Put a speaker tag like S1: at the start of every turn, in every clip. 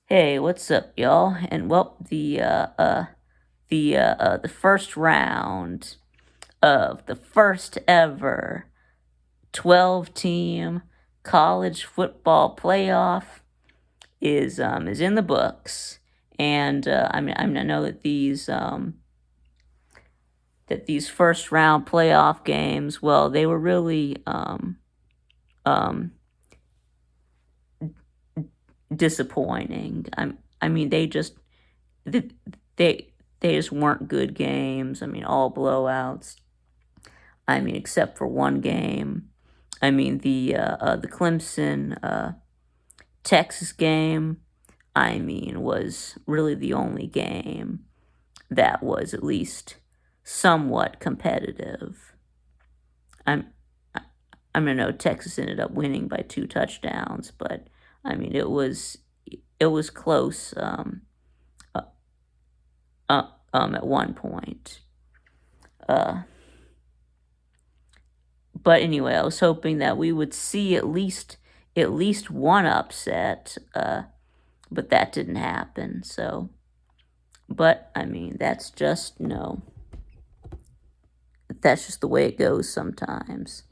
S1: Hey, what's up, y'all? And well, the first round of the first ever 12-team college football playoff is in the books, and I know that these first round playoff games, well, they were really um disappointing. I mean, th- they they just weren't good games. I mean, all blowouts. I mean, except for one game. I mean, the Clemson Texas game. I mean, was really the only game that was at least somewhat competitive. I'm I- I'm gonna know Texas ended up winning by 2 touchdowns, but I mean, it was close. Uh, at one point. Uh, but anyway, I was hoping that we would see at least one upset, but that didn't happen. So, but I mean, that's just the way it goes sometimes.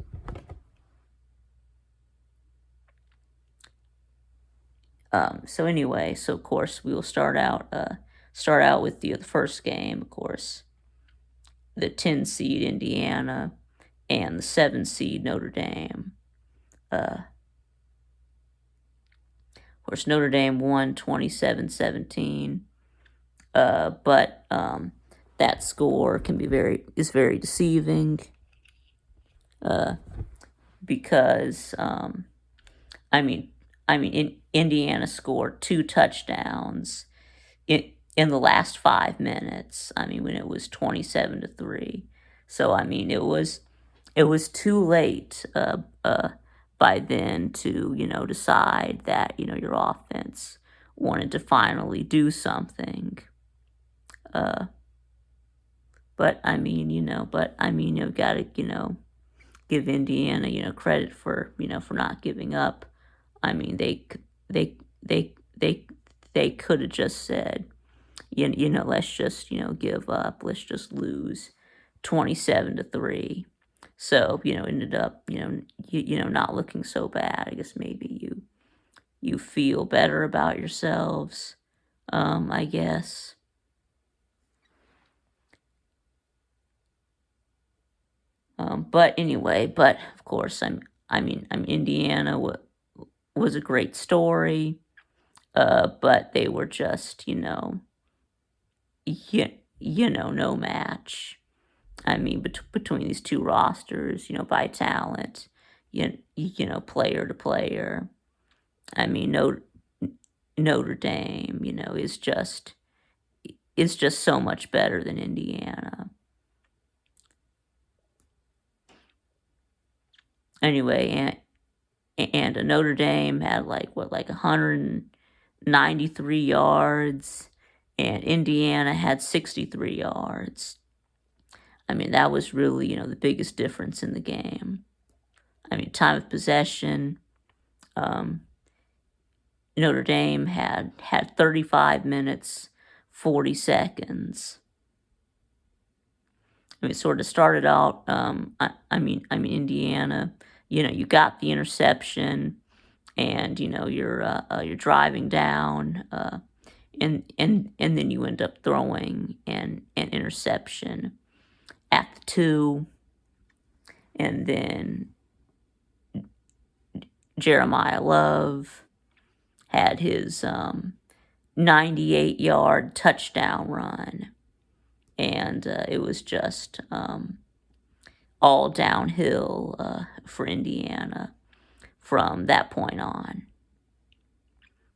S1: So anyway, so of course we will start out with the first game, of course, the 10 seed Indiana and the 7 seed Notre Dame. Of course, Notre Dame won 27-17. But that score is very deceiving, uh, because I mean Indiana scored 2 touchdowns in the last 5 minutes. I mean, when it was 27-3. So I mean, it was too late by then to decide that your offense wanted to finally do something. Uh, but I mean, you've got to, give Indiana, credit for not giving up. I mean, they, they, they could have just said, let's just, give up. Let's just lose 27-3. So, ended up, not looking so bad. I guess maybe you feel better about yourselves, I guess. But anyway, but of course, I'm Indiana was a great story, but they were just, no match. I mean, between these two rosters, by talent, player to player. I mean, Notre Dame, is just so much better than Indiana. Anyway, and Notre Dame had like 193 yards, and Indiana had 63 yards. I mean, that was really, the biggest difference in the game. I mean, time of possession, um, Notre Dame had 35 minutes, 40 seconds. I mean, it sort of started out. I mean, Indiana. You got the interception, and you're driving down, and then you end up throwing an interception at the 2, and then Jeremiah Love had his 98-yard touchdown run, and it was just all downhill for Indiana from that point on.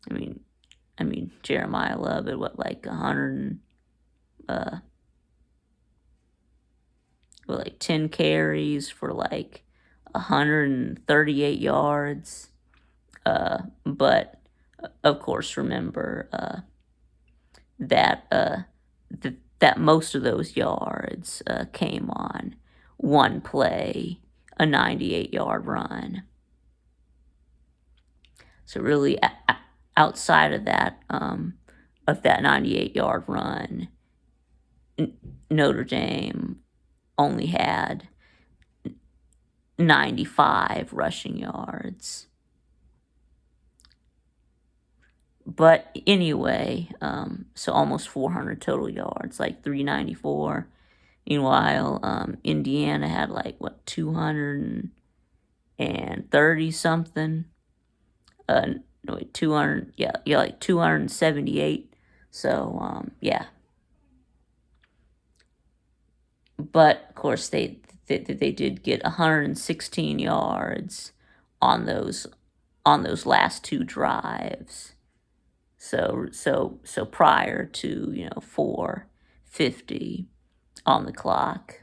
S1: I mean, Jeremiah Love at what, like 100, like 10 carries for like 138 yards. But of course, remember that that most of those yards came on one play, a 98-yard run. So really, outside of that 98-yard run, Notre Dame only had 95 rushing yards. But anyway, so almost 400 total yards, like 394. Meanwhile, Indiana had like, what, 230 something? No, wait, 200, yeah, like 278. So, yeah. But of course, they did get 116 yards on those last two drives. So prior to 4:50 on the clock,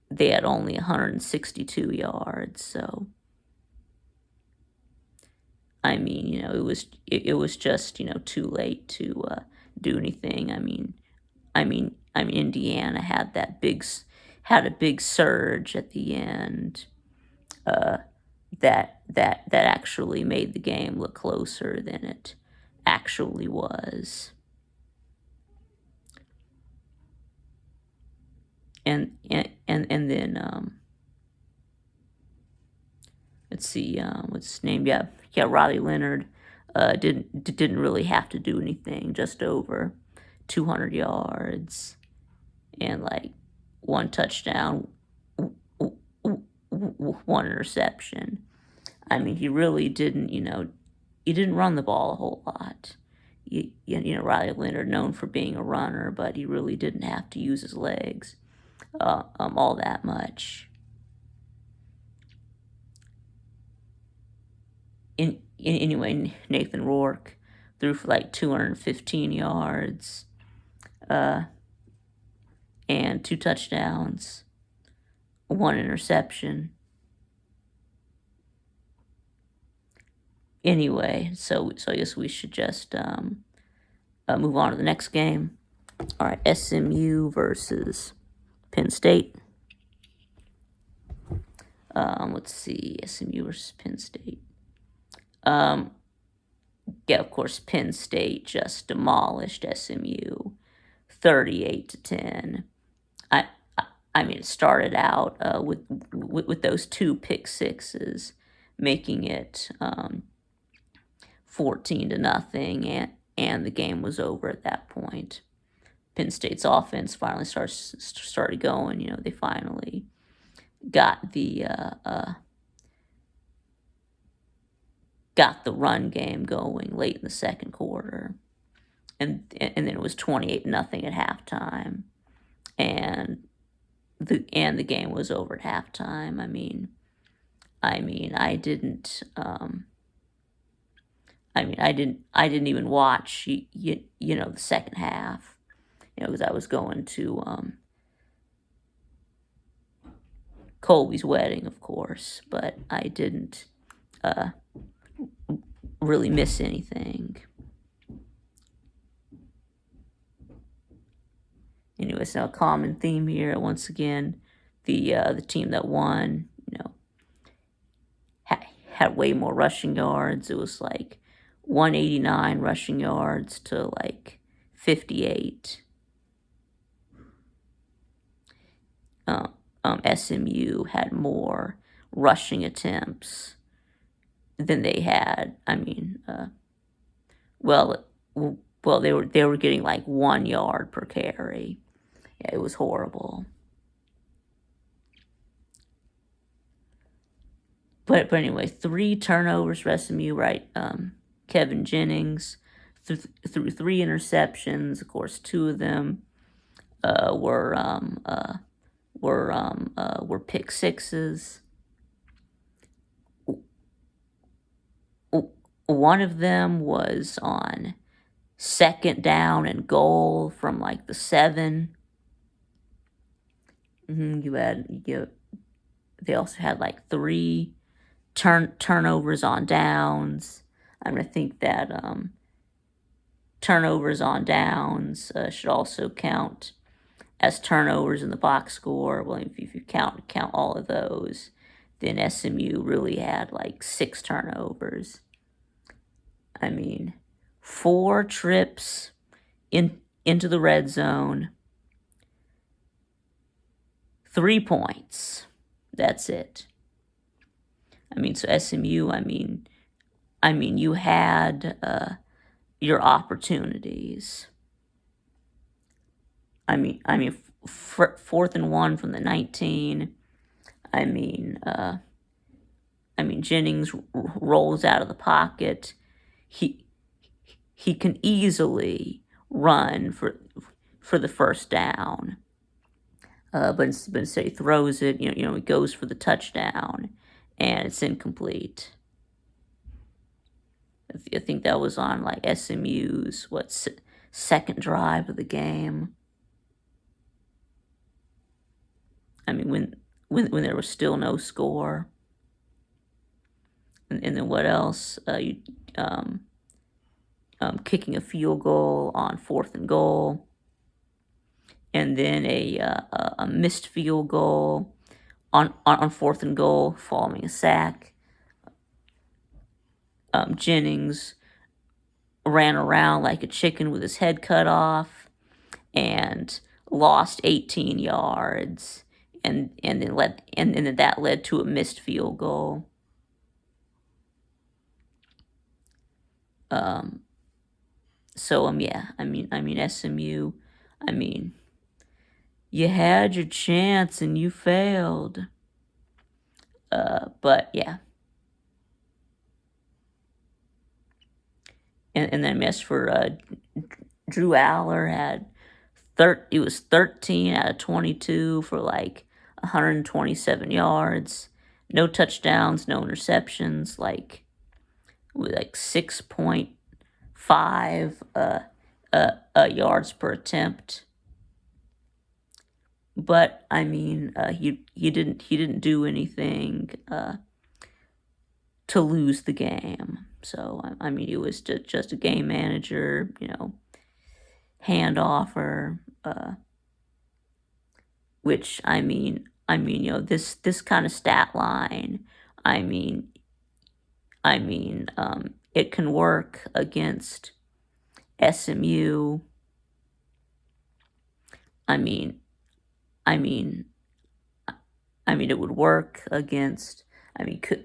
S1: they had only 162 yards. So I mean, it was just too late to do anything. I mean, Indiana had a big surge at the end that actually made the game look closer than it actually was. And then let's see, what's his name? Yeah, Riley Leonard didn't really have to do anything, just over 200 yards and like one touchdown, one interception. I mean, he really didn't, he didn't run the ball a whole lot. Riley Leonard, known for being a runner, but he really didn't have to use his legs all that much. Anyway, Nathan Rourke threw for like 215 yards and 2 touchdowns, 1 interception. Anyway, so I guess we should just move on to the next game. All right, SMU versus Penn State. Let's see, SMU versus Penn State. Yeah, of course, Penn State just demolished SMU, 38-10. I mean, it started out with those 2 pick sixes, making it 14-0, and the game was over at that point. Penn State's offense finally started going. They finally got the run game going late in the second quarter, and then it was 28-0 at halftime, and the game was over at halftime. I mean, I didn't even watch the second half, because I was going to Colby's wedding, of course, but I didn't really miss anything. Anyway, so a common theme here once again: the team that won, had way more rushing yards. It was like 189 rushing yards to like 58. SMU had more rushing attempts than they had. I mean, well, they were getting like 1 yard per carry. Yeah, it was horrible. But anyway, 3 turnovers for SMU, right? Kevin Jennings threw 3 interceptions. Of course, 2 of them were pick sixes. One of them was on 2nd down and goal from like the 7. They also had like 3 turnovers on downs. I'm gonna think that turnovers on downs should also count as turnovers in the box score. Well, if you count all of those, then SMU really had like 6 turnovers. I mean, 4 trips into the red zone, 3 points. That's it. I mean, so SMU, you had your opportunities. Fourth and 1 from the 19. Jennings rolls out of the pocket. He can easily run for the first down. But instead he throws it. He goes for the touchdown, and it's incomplete. I think that was on like SMU's second drive of the game. When there was still no score. And then what else? Kicking a field goal on 4th and goal, and then a missed field goal on 4th and goal following a sack. Jennings ran around like a chicken with his head cut off and lost 18 yards, and then that led to a missed field goal. SMU, you had your chance and you failed. But yeah. And then as for Drew Aller, he was 13 out of 22 for like 127 yards, no touchdowns, no interceptions, with 6.5 yards per attempt. But he didn't do anything to lose the game. So he was just a game manager, handoffer, which this kind of stat line, it can work against SMU. It would work against.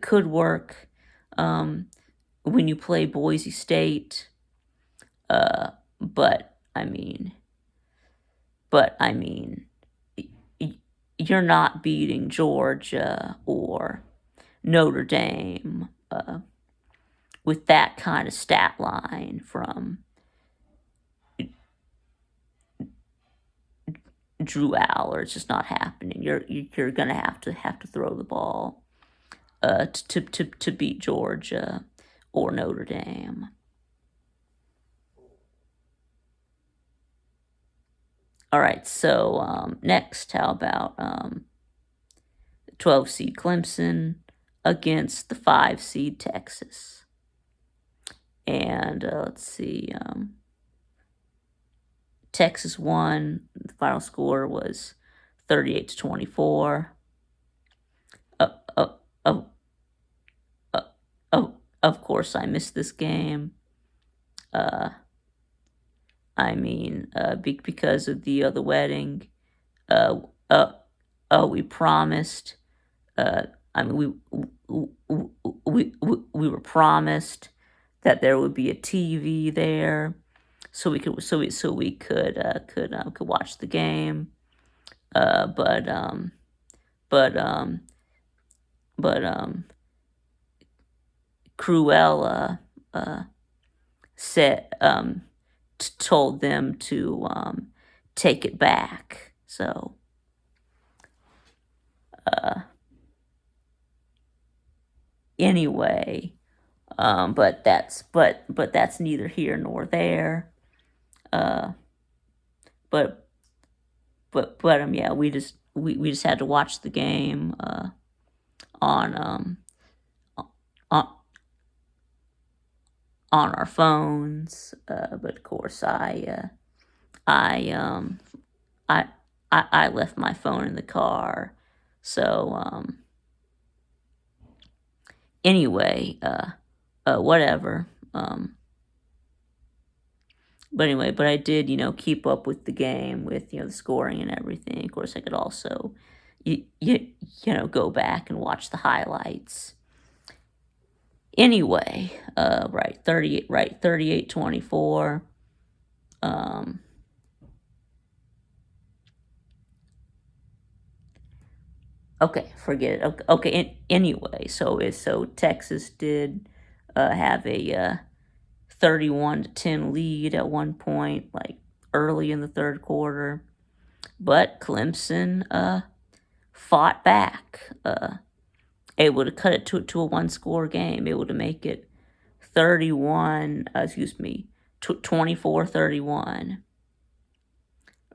S1: Could work when you play Boise State. But you're not beating Georgia or Notre Dame with that kind of stat line from Drew Aller. It's just not happening. You're gonna have to throw the ball to beat Georgia or Notre Dame. All right, so next, how about the 12 seed Clemson against the 5 seed Texas? And let's see, Texas won. The final score was 38-24. Of course, I missed this game. Because of the wedding. We promised. We were promised that there would be a TV there, so we could watch the game. But Cruella told them to take it back. So anyway, but that's neither here nor there. We just had to watch the game on our phones. But of course, I left my phone in the car. So anyway, whatever. But anyway, but I did, keep up with the game with, the scoring and everything. Of course, I could also, go back and watch the highlights. Anyway, right, 38-24. Um, okay, forget it. Okay, anyway, so Texas did have a 31-10 lead at one point, like early in the third quarter. But Clemson fought back, able to cut it to a one-score game, able to make it 24-31.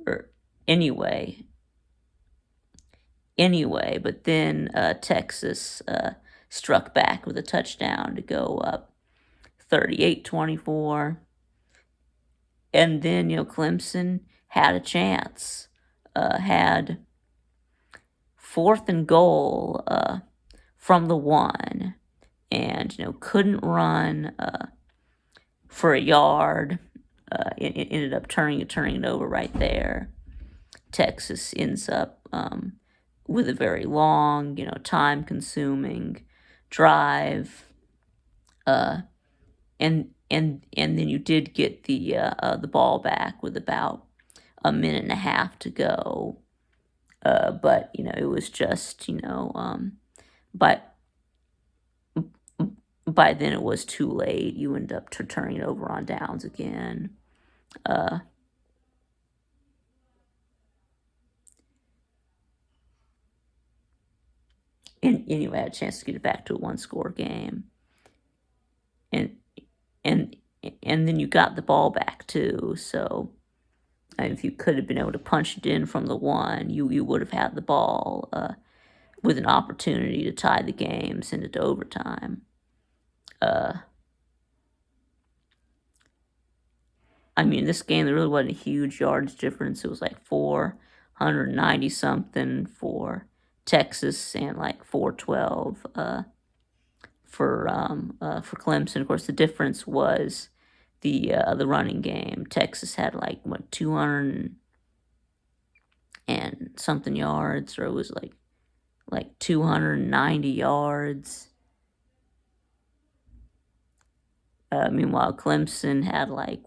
S1: Or anyway, but then Texas struck back with a touchdown to go up 38-24. And then, Clemson had a chance, had fourth and goal from the 1, and, couldn't run for a yard. It ended up turning it over right there. Texas ends up with a very long, time-consuming drive, and then you did get the ball back with about a minute and a half to go. But it was just but by then it was too late. You end up turning it over on downs again. And anyway, I had a chance to get it back to a one-score game, and and then you got the ball back too. So if you could have been able to punch it in from the 1, you would have had the ball with an opportunity to tie the game, send it to overtime. I mean, this game, there really wasn't a huge yards difference. It was like 490 something for Texas and like 412 for Clemson. Of course, the difference was the running game. Texas had like 200 and something yards, or it was like 290 yards. Meanwhile, Clemson had like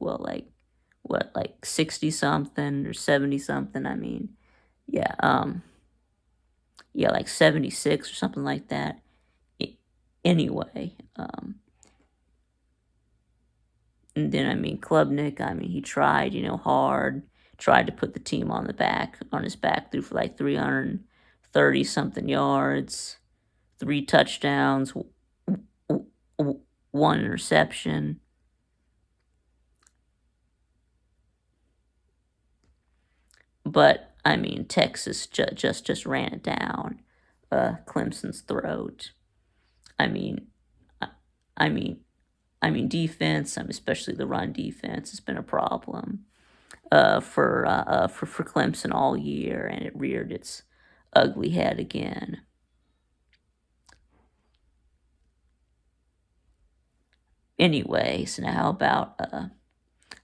S1: 60 something or 70 something. I mean, yeah, like 76 or something like that. Anyway, and then Klubnik, he tried, hard, tried to put the team on his back, threw for like 330 something yards, 3 touchdowns, 1 interception. But Texas just ran it down Clemson's throat. Defense, especially the run defense, has been a problem for Clemson all year, and it reared its ugly head again. Anyway, so now how about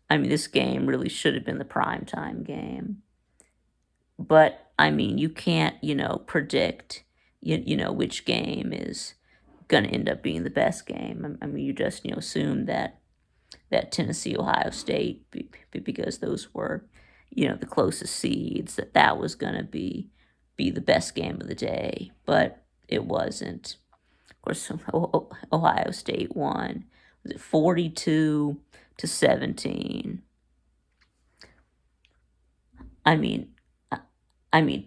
S1: this game really should have been the primetime game. But you can't, predict, which game is going to end up being the best game. You just, assume that Tennessee, Ohio State, because those were, the closest seeds, that was going to be the best game of the day. But it wasn't. Of course, Ohio State won. Was it 42-17?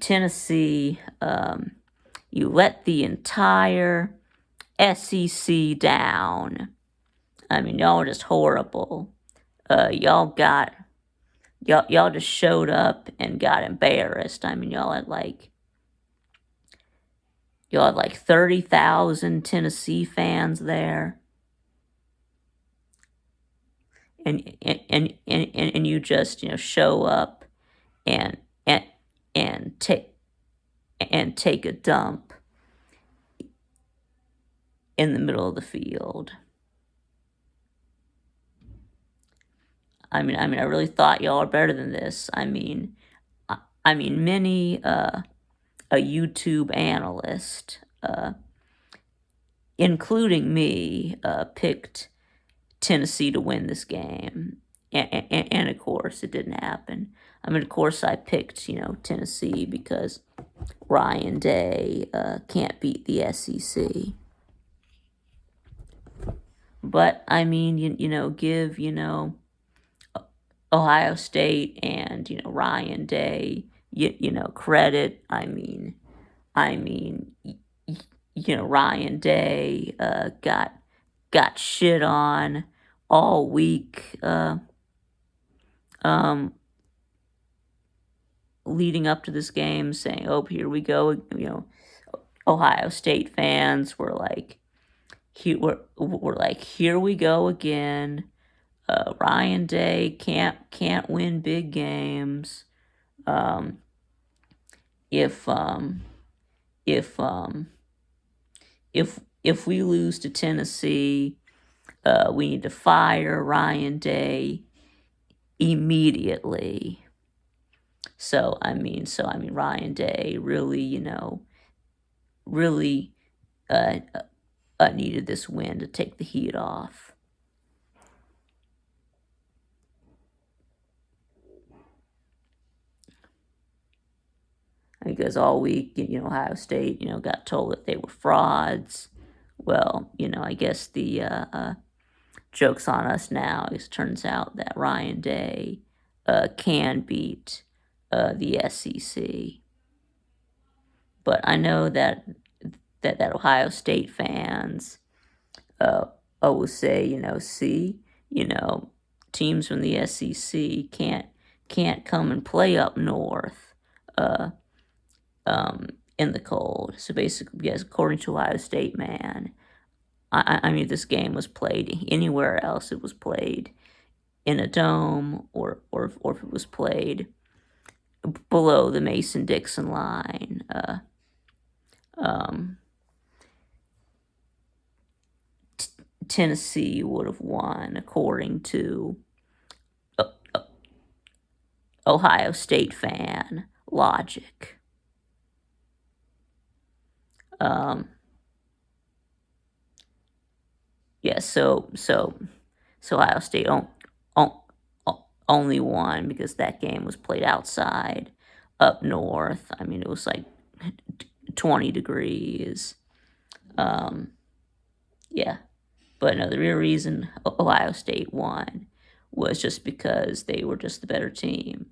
S1: Tennessee, you let the entire SEC down. Y'all were just horrible. Y'all just showed up and got embarrassed. Y'all had like 30,000 Tennessee fans there. And you just, show up and take a dump in the middle of the field. I really thought y'all are better than this. Many a YouTube analyst, including me, picked Tennessee to win this game, and of course it didn't happen. Of course I picked Tennessee because Ryan Day can't beat the SEC. But give Ohio State and Ryan Day credit. Ryan Day got shit on all week leading up to this game, saying, "Oh, here we go." Ohio State fans were like, "Here we go again. Ryan Day can't win big games. If we lose to Tennessee, we need to fire Ryan Day immediately." So Ryan Day really, really needed this win to take the heat off. Because all week, Ohio State, got told that they were frauds. Well, I guess the joke's on us now. It turns out that Ryan Day can beat the SEC. But I know that Ohio State fans will say, see, teams from the SEC can't come and play up north in the cold. So basically, yes, according to Ohio State man, this game was played anywhere else. It was played in a dome, or if it was played below the Mason-Dixon line. Tennessee would have won, according to Ohio State fan logic. So Ohio State only won because that game was played outside, up north. It was like 20 degrees. Yeah. But no, the real reason Ohio State won was just because they were just the better team.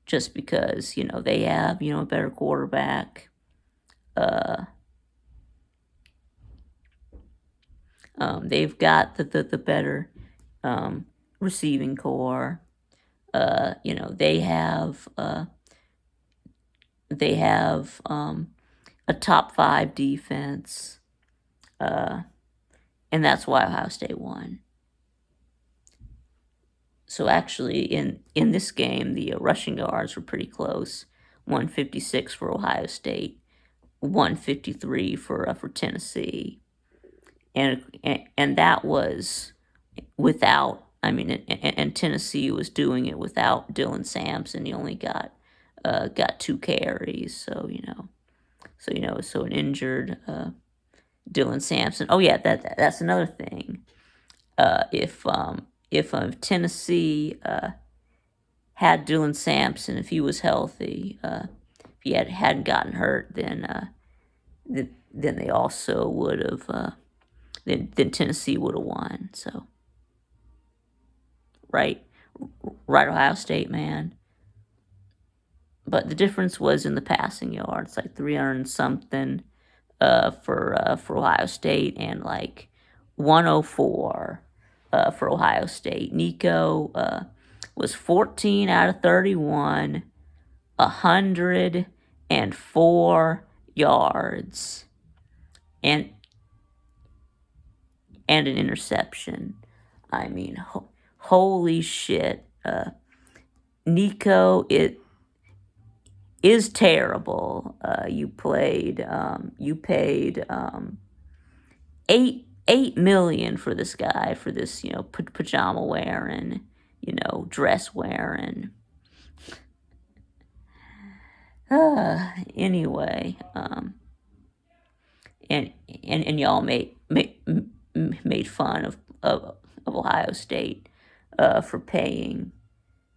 S1: Just because, they have, a better quarterback. They've got the better receiving core. They have a top 5 defense. And that's why Ohio State won. So actually, in this game, the rushing yards were pretty close. 156 for Ohio State, 153 for Tennessee, and that was without. And Tennessee was doing it without Dylan Sampson. He only got 2 carries. So an injured Dylan Sampson. Oh yeah, that's another thing. If Tennessee had Dylan Sampson, if he was healthy, if he hadn't gotten hurt, then they also would have. Then Tennessee would have won. So, right, Ohio State, man. But the difference was in the passing yards, like 300 and something for Ohio State, and like 104 for Ohio State. Nico was 14 out of 31, 104 yards, and an interception. Holy shit. Nico, it is terrible. You paid $8 million for this guy, for this pajama wearing dress wearing. Anyway, and y'all made fun of Ohio State for paying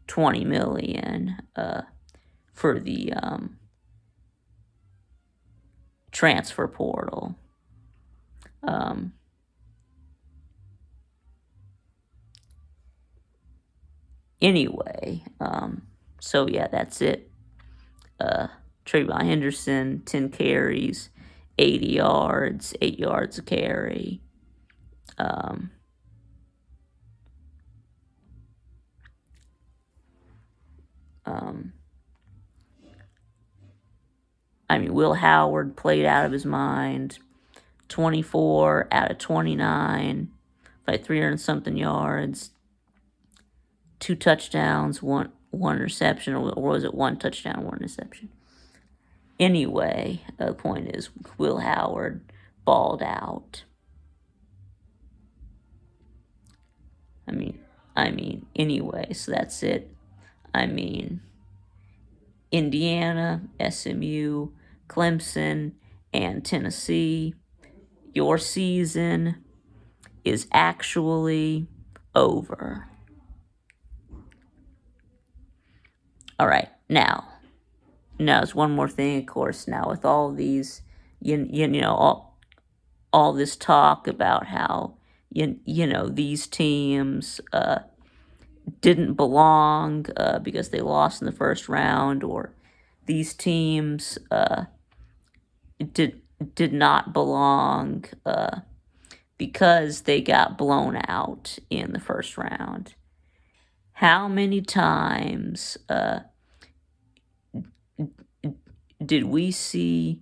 S1: $20 million for the transfer portal. Anyway, so yeah, that's it. TreVeyon Henderson, 10 carries, 80 yards, 8 yards a carry. I mean, Will Howard played out of his mind. 24 out of 29, like 300-something yards, 2 touchdowns, one interception, or was it 1 touchdown, 1 interception? Anyway, the point is, Will Howard balled out. I mean, anyway, so that's it. I mean, Indiana, SMU, Clemson, and Tennessee, your season is actually over. All right, now there's one more thing, of course. Now with all these, all this talk about how these teams didn't belong because they lost in the first round, or these teams did not belong because they got blown out in the first round. How many times do we see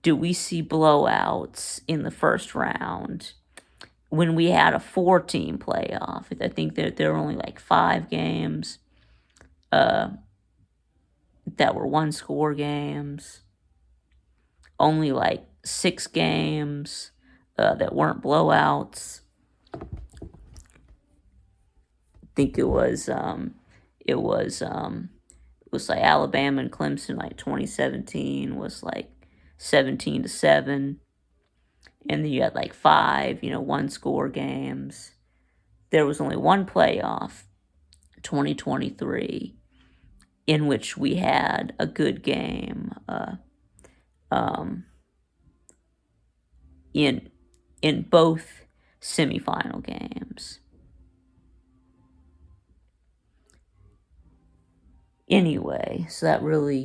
S1: blowouts in the first round when we had a 4-team playoff? I think that there were only like 5 games that were 1-score games. Only like 6 games that weren't blowouts. I think it was like Alabama and Clemson, like 2017 was like 17-7, and then you had like 5 1-score games. There was only 1 playoff, 2023, in which we had a good game in both semifinal games. Anyway, so that really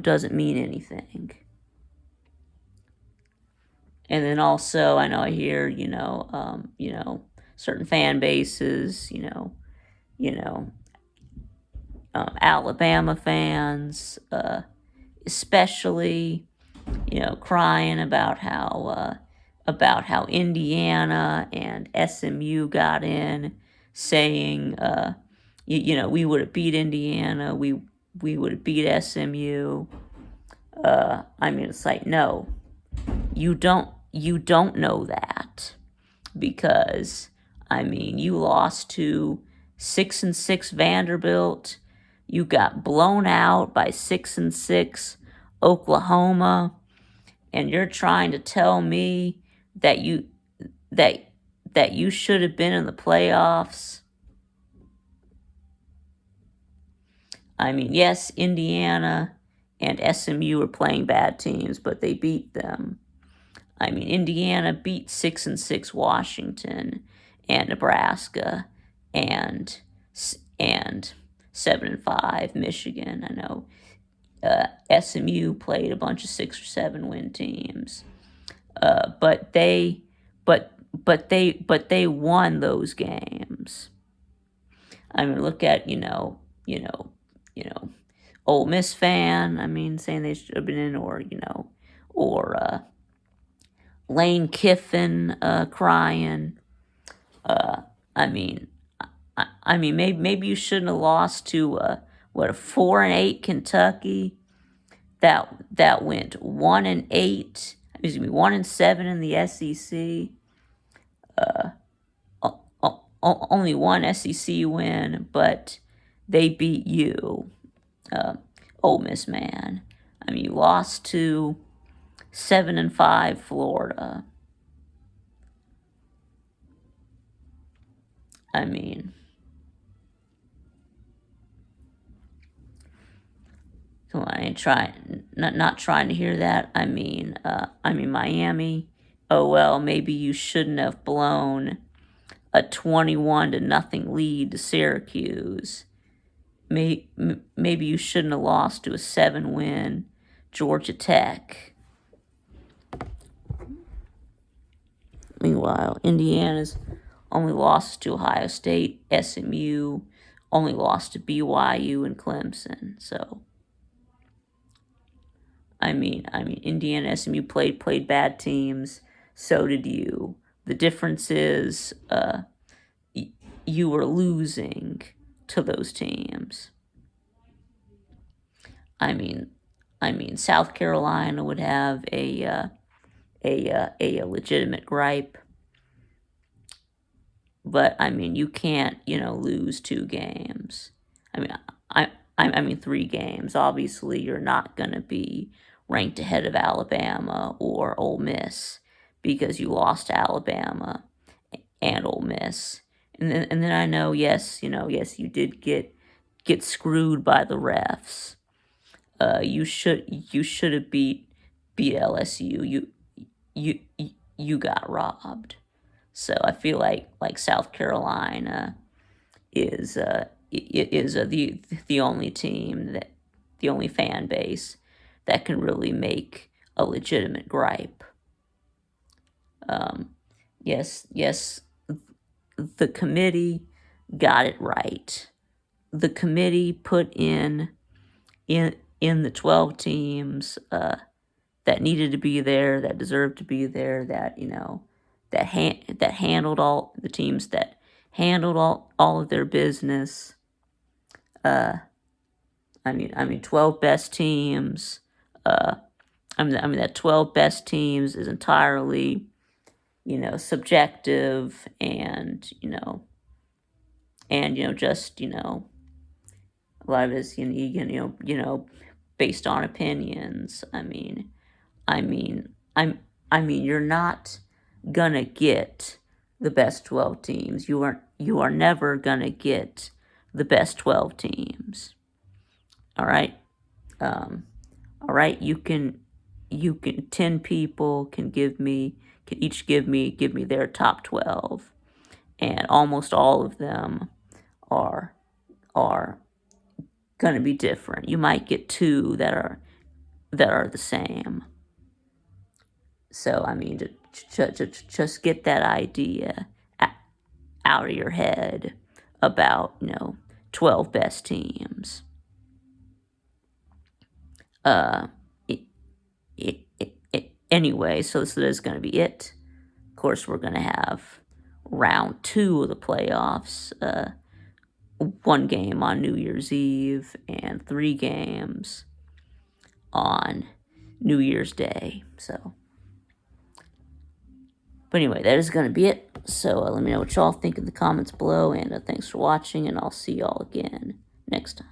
S1: doesn't mean anything. And then also, I know I hear certain fan bases, Alabama fans, especially, crying about how Indiana and SMU got in, saying, we would have beat Indiana, we would have beat SMU. I mean, it's like, no, you don't know that, because I mean, you lost to 6-6 Vanderbilt. You got blown out by 6-6 Oklahoma, and you're trying to tell me that you should have been in the playoffs. I mean, yes, Indiana and SMU were playing bad teams, but they beat them. I mean, Indiana beat 6-6 Washington and Nebraska, and 7-5 Michigan. I know SMU played a bunch of 6 or 7 win teams, but they won those games. I mean, look at Ole Miss fan. I mean, saying they should have been in, or Lane Kiffin crying. I mean, maybe you shouldn't have lost to a 4-8 Kentucky that went 1-8. 1-7 in the SEC. only one SEC win, but they beat you, Ole Miss, man. I mean, you lost to 7-5 Florida. I mean, come on, I ain't not trying to hear that. I mean, Miami. Oh well, maybe you shouldn't have blown a 21-0 lead to Syracuse. Maybe you shouldn't have lost to a 7-win Georgia Tech. Meanwhile, Indiana's only lost to Ohio State, SMU, only lost to BYU and Clemson. So, I mean, Indiana, SMU played bad teams. So did you. The difference is, you were losing to those teams. I mean, South Carolina would have a legitimate gripe, but I mean, you can't, lose 2 games. I mean 3 games. Obviously, you're not gonna be ranked ahead of Alabama or Ole Miss because you lost to Alabama and Ole Miss. And then I know, yes, you did get screwed by the refs. You should have beat LSU. You got robbed. So I feel like South Carolina is the only team, that the only fan base that can really make a legitimate gripe. Yes, the committee got it right. The committee put in the 12 teams that needed to be there, that deserved to be there, that that handled all the teams, that handled all of their business. I mean 12 best teams. That 12 best teams is entirely, subjective, and just a lot of it is based on opinions. I mean, you're not gonna get the best 12 teams. You are never gonna get the best 12 teams. All right. All right. You can 10 people can each give me their top 12, and almost all of them are gonna be different. You might get 2 that are the same. So I mean, just get that idea out of your head about 12 best teams. Anyway, so this is going to be it. Of course, we're going to have round 2 of the playoffs. 1 game on New Year's Eve and 3 games on New Year's Day. So, but anyway, that is going to be it. So let me know what y'all think in the comments below, and thanks for watching, and I'll see y'all again next time.